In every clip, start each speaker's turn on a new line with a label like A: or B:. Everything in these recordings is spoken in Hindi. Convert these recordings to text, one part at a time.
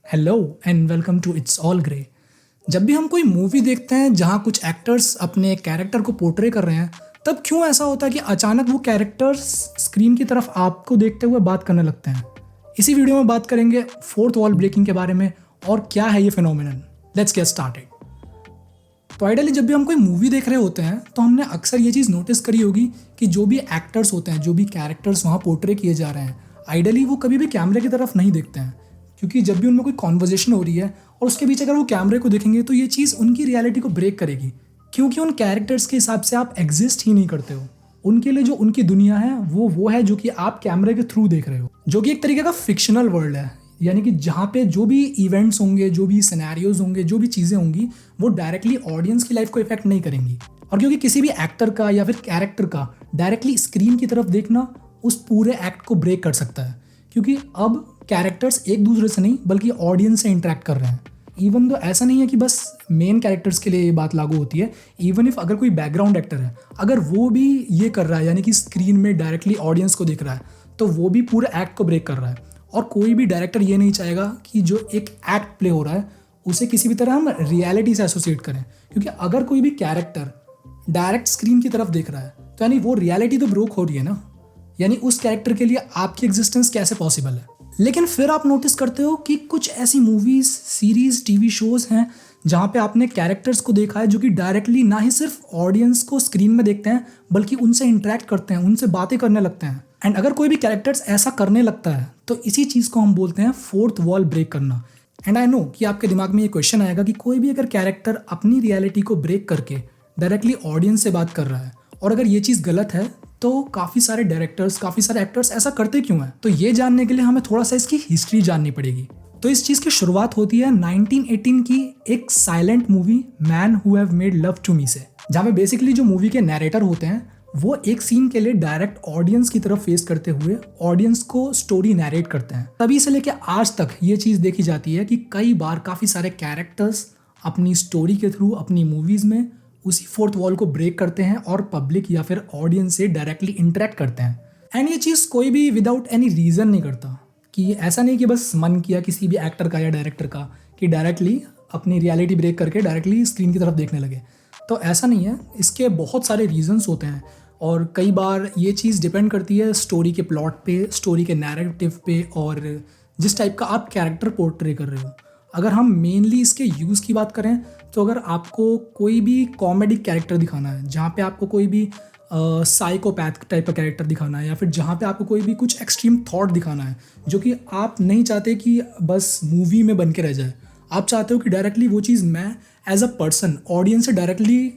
A: Hello and welcome to it's all grey. जब भी हम कोई मूवी देखते हैं जहाँ कुछ एक्टर्स अपने कैरेक्टर को पोर्ट्रे कर रहे हैं, तब क्यों ऐसा होता है कि अचानक वो कैरेक्टर्स स्क्रीन की तरफ आपको देखते हुए बात करने लगते हैं। इसी वीडियो में बात करेंगे फोर्थ वॉल ब्रेकिंग के बारे में और क्या है ये फिनोमिनन। Let's get started. तो आइडियली जब भी हम कोई मूवी देख रहे होते हैं तो हमने अक्सर ये चीज़ नोटिस करी होगी कि जो भी एक्टर्स होते हैं, जो भी कैरेक्टर्स वहाँ पोर्ट्रे किए जा रहे हैं, आइडियली वो कभी भी कैमरे की तरफ नहीं देखते हैं, क्योंकि जब भी उनमें कोई कॉन्वर्जेशन हो रही है और उसके बीच अगर वो कैमरे को देखेंगे तो ये चीज़ उनकी रियलिटी को ब्रेक करेगी, क्योंकि उन कैरेक्टर्स के हिसाब से आप एग्जिस्ट ही नहीं करते हो। उनके लिए जो उनकी दुनिया है वो है जो कि आप कैमरे के थ्रू देख रहे हो, जो कि एक तरीके का फिक्शनल वर्ल्ड है। यानी कि जहाँ पे जो भी इवेंट्स होंगे, जो भी सिनेरियोज होंगे, जो भी चीज़ें होंगी, वो डायरेक्टली ऑडियंस की लाइफ को इफेक्ट नहीं करेंगी। और क्योंकि किसी भी एक्टर का या फिर कैरेक्टर का डायरेक्टली स्क्रीन की तरफ देखना उस पूरे एक्ट को ब्रेक कर सकता है, क्योंकि अब कैरेक्टर्स एक दूसरे से नहीं बल्कि ऑडियंस से इंटरेक्ट कर रहे हैं। इवन तो ऐसा नहीं है कि बस मेन कैरेक्टर्स के लिए ये बात लागू होती है। इवन इफ अगर कोई बैकग्राउंड एक्टर है, अगर वो भी ये कर रहा है, यानी कि स्क्रीन में डायरेक्टली ऑडियंस को देख रहा है, तो वो भी पूरे एक्ट को ब्रेक कर रहा है। और कोई भी डायरेक्टर ये नहीं चाहेगा कि जो एक एक्ट प्ले हो रहा है उसे किसी भी तरह हम रियलिटी से एसोसिएट करें, क्योंकि अगर कोई भी कैरेक्टर डायरेक्ट स्क्रीन की तरफ देख रहा है तो यानी वो रियलिटी तो ब्रोक हो रही है ना। यानी उस कैरेक्टर के लिए आपकी एग्जिस्टेंस कैसे पॉसिबल है। लेकिन फिर आप नोटिस करते हो कि कुछ ऐसी मूवीज, सीरीज, टीवी शोज हैं जहाँ पे आपने कैरेक्टर्स को देखा है जो कि डायरेक्टली ना ही सिर्फ ऑडियंस को स्क्रीन में देखते हैं बल्कि उनसे इंटरेक्ट करते हैं, उनसे बातें करने लगते हैं। एंड अगर कोई भी कैरेक्टर्स ऐसा करने लगता है तो इसी चीज़ को हम बोलते हैं फोर्थ वॉल ब्रेक करना। एंड आई नो कि आपके दिमाग में ये क्वेश्चन आएगा कि कोई भी अगर कैरेक्टर अपनी रियलिटी को ब्रेक करके डायरेक्टली ऑडियंस से बात कर रहा है और अगर ये चीज़ गलत है तो काफ़ी सारे डायरेक्टर्स, काफ़ी सारे एक्टर्स ऐसा करते क्यों हैं। तो ये जानने के लिए हमें थोड़ा सा इसकी हिस्ट्री जाननी पड़ेगी। तो इस चीज़ की शुरुआत होती है 1918 की एक silent movie man who have made love to me से, जहाँ पे बेसिकली जो मूवी के नैरेटर होते हैं वो एक सीन के लिए डायरेक्ट ऑडियंस की तरफ फेस करते हुए ऑडियंस को स्टोरी नैरेट करते हैं। तभी से लेकर आज तक ये चीज़ देखी जाती है कि कई बार काफ़ी सारे कैरेक्टर्स अपनी स्टोरी के थ्रू, अपनी मूवीज़ में उसी फोर्थ वॉल को ब्रेक करते हैं और पब्लिक या फिर ऑडियंस से डायरेक्टली इंटरेक्ट करते हैं। एंड ये चीज़ कोई भी विदाउट एनी रीज़न नहीं करता, कि ऐसा नहीं कि बस मन किया किसी भी एक्टर का या डायरेक्टर का कि डायरेक्टली अपनी रियलिटी ब्रेक करके डायरेक्टली स्क्रीन की तरफ देखने लगे। तो ऐसा नहीं है, इसके बहुत सारे रीजंस होते हैं और कई बार ये चीज़ डिपेंड करती है स्टोरी के प्लॉट पे, स्टोरी के नैरेटिव पे और जिस टाइप का आप कैरेक्टर पोर्ट्रे कर रहे हो। अगर हम मेनली इसके यूज़ की बात करें तो अगर आपको कोई भी कॉमेडी कैरेक्टर दिखाना है, जहाँ पे आपको कोई भी साइकोपैथ टाइप का कैरेक्टर दिखाना है, या फिर जहाँ पे आपको कोई भी कुछ एक्सट्रीम थॉट दिखाना है जो कि आप नहीं चाहते कि बस मूवी में बन के रह जाए, आप चाहते हो कि डायरेक्टली वो चीज़ मैं एज अ पर्सन ऑडियंस से डायरेक्टली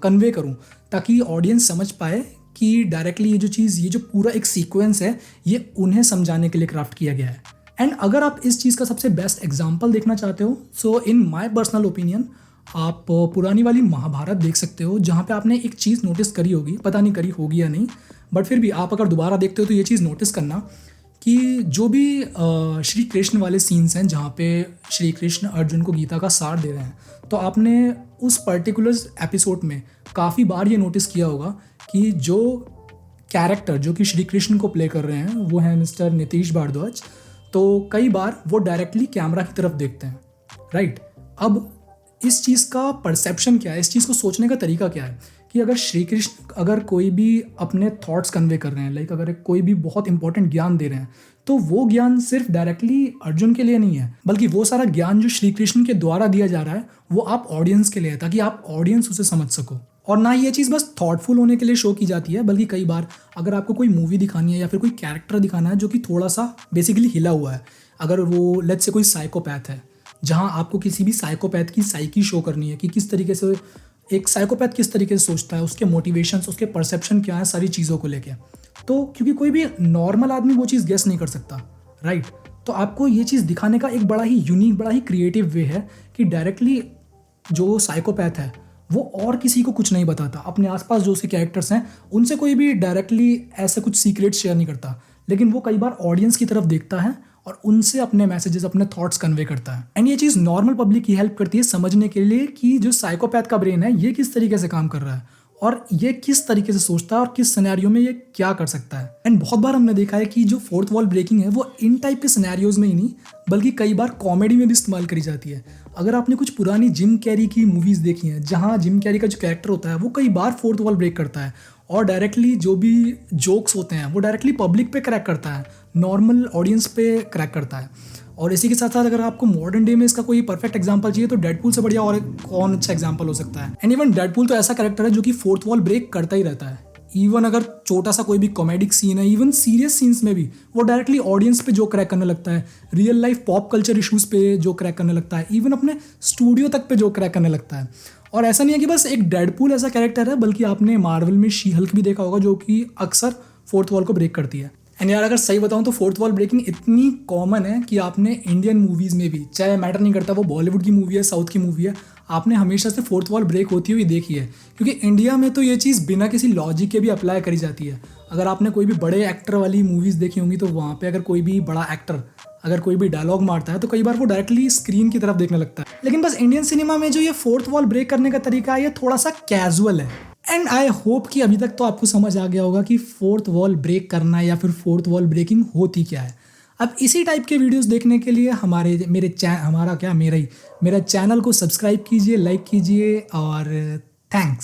A: कन्वे करूँ, ताकि ऑडियंस समझ पाए कि डायरेक्टली ये जो चीज़, ये जो पूरा एक सीक्वेंस है, ये उन्हें समझाने के लिए क्राफ्ट किया गया है। एंड अगर आप इस चीज़ का सबसे बेस्ट एग्जाम्पल देखना चाहते हो, सो इन माई पर्सनल ओपिनियन आप पुरानी वाली महाभारत देख सकते हो, जहाँ पे आपने एक चीज़ नोटिस करी होगी, पता नहीं करी होगी या नहीं, बट फिर भी आप अगर दोबारा देखते हो तो ये चीज़ नोटिस करना कि जो भी श्री कृष्ण वाले सीन्स हैं जहाँ पे श्री कृष्ण अर्जुन को गीता का सार दे रहे हैं, तो आपने उस पर्टिकुलर एपिसोड में काफ़ी बार ये नोटिस किया होगा कि जो कैरेक्टर जो कि श्री कृष्ण को प्ले कर रहे हैं वो है मिस्टर नीतीश भारद्वाज। तो कई बार वो डायरेक्टली कैमरा की तरफ देखते हैं, राइट। अब इस चीज़ का परसेप्शन क्या है, इस चीज़ को सोचने का तरीका क्या है कि अगर श्री कृष्ण अगर कोई भी अपने थॉट्स कन्वे कर रहे हैं, लाइक अगर कोई भी बहुत इंपॉर्टेंट ज्ञान दे रहे हैं, तो वो ज्ञान सिर्फ डायरेक्टली अर्जुन के लिए नहीं है, बल्कि वो सारा ज्ञान जो श्री कृष्ण के द्वारा दिया जा रहा है वो आप ऑडियंस के लिए है, ताकि आप ऑडियंस उसे समझ सको। और ना ये चीज़ बस थॉटफुल होने के लिए शो की जाती है, बल्कि कई बार अगर आपको कोई मूवी दिखानी है या फिर कोई कैरेक्टर दिखाना है जो कि थोड़ा सा बेसिकली हिला हुआ है, अगर वो लेट्स से कोई साइकोपैथ है, जहाँ आपको किसी भी साइकोपैथ की साइकी शो करनी है कि किस तरीके से एक साइकोपैथ किस तरीके से सोचता है, उसके मोटिवेशंस, उसके परसेप्शन क्या है, सारी चीज़ों को लेके, तो क्योंकि कोई भी नॉर्मल आदमी वो चीज़ गेस नहीं कर सकता, राइट। तो आपको ये चीज़ दिखाने का एक बड़ा ही यूनिक, बड़ा ही क्रिएटिव वे है कि डायरेक्टली जो साइकोपैथ है वो और किसी को कुछ नहीं बताता, अपने आसपास जो उसके कैरेक्टर्स हैं उनसे कोई भी डायरेक्टली ऐसे कुछ सीक्रेट शेयर नहीं करता, लेकिन वो कई बार ऑडियंस की तरफ देखता है और उनसे अपने मैसेजेस, अपने थॉट्स कन्वे करता है। एंड ये चीज़ नॉर्मल पब्लिक की हेल्प करती है समझने के लिए कि जो साइकोपैथ का ब्रेन है ये किस तरीके से काम कर रहा है और ये किस तरीके से सोचता है और किस सिनेरियो में ये क्या कर सकता है। एंड बहुत बार हमने देखा है कि जो फोर्थ वॉल ब्रेकिंग है वो इन टाइप के सिनेरियोज में ही नहीं बल्कि कई बार कॉमेडी में भी इस्तेमाल करी जाती है। अगर आपने कुछ पुरानी जिम कैरी की मूवीज़ देखी हैं जहाँ जिम कैरी का जो कैरेक्टर होता है वो कई बार फोर्थ वॉल ब्रेक करता है और डायरेक्टली जो भी जोक्स होते हैं वो डायरेक्टली पब्लिक पे क्रैक करता है, नॉर्मल ऑडियंस पे क्रैक करता है। और इसी के साथ साथ अगर आपको मॉडर्न डे में इसका कोई परफेक्ट एग्जांपल चाहिए तो डेडपूल से बढ़िया और कौन अच्छा एग्जांपल हो सकता है। एंड इवन डेडपूल तो ऐसा कैरेक्टर है जो कि फोर्थ वॉल ब्रेक करता ही रहता है। इवन अगर छोटा सा कोई भी कॉमेडिक सीन है, इवन सीरियस सीन्स में भी वो डायरेक्टली ऑडियंस पे जो क्रैक करने लगता है, real life pop culture issues पे जो क्रैक करने लगता है, इवन अपने स्टूडियो तक पे जो क्रैक करने लगता है। और ऐसा नहीं है कि बस एक डेडपूल ऐसा कैरेक्टर है, बल्कि आपने मार्वल में शी हल्क भी देखा होगा जो कि अक्सर फोर्थ वॉल को ब्रेक करती है। एंड यार अगर सही बताऊं तो फोर्थ वॉल ब्रेकिंग इतनी कॉमन है कि आपने इंडियन मूवीज़ में भी, चाहे मैटर नहीं करता वो बॉलीवुड की मूवी है, साउथ की मूवी है, आपने हमेशा से फोर्थ वॉल ब्रेक होती हुई देखी है। क्योंकि इंडिया में तो ये चीज़ बिना किसी लॉजिक के भी अप्लाई करी जाती है। अगर आपने कोई भी बड़े एक्टर वाली मूवीज़ देखी होंगी तो वहाँ पे अगर कोई भी बड़ा एक्टर अगर कोई भी डायलॉग मारता है तो कई बार वो डायरेक्टली स्क्रीन की तरफ देखने लगता है। लेकिन बस इंडियन सिनेमा में जो ये फोर्थ वॉल ब्रेक करने का तरीका है ये थोड़ा सा कैजुअल है। एंड आई होप कि अभी तक तो आपको समझ आ गया होगा कि फोर्थ वॉल ब्रेक करना या फिर फोर्थ वॉल ब्रेकिंग होती क्या है। अब इसी टाइप के वीडियोस देखने के लिए मेरा चैनल को सब्सक्राइब कीजिए, लाइक कीजिए और थैंक्स।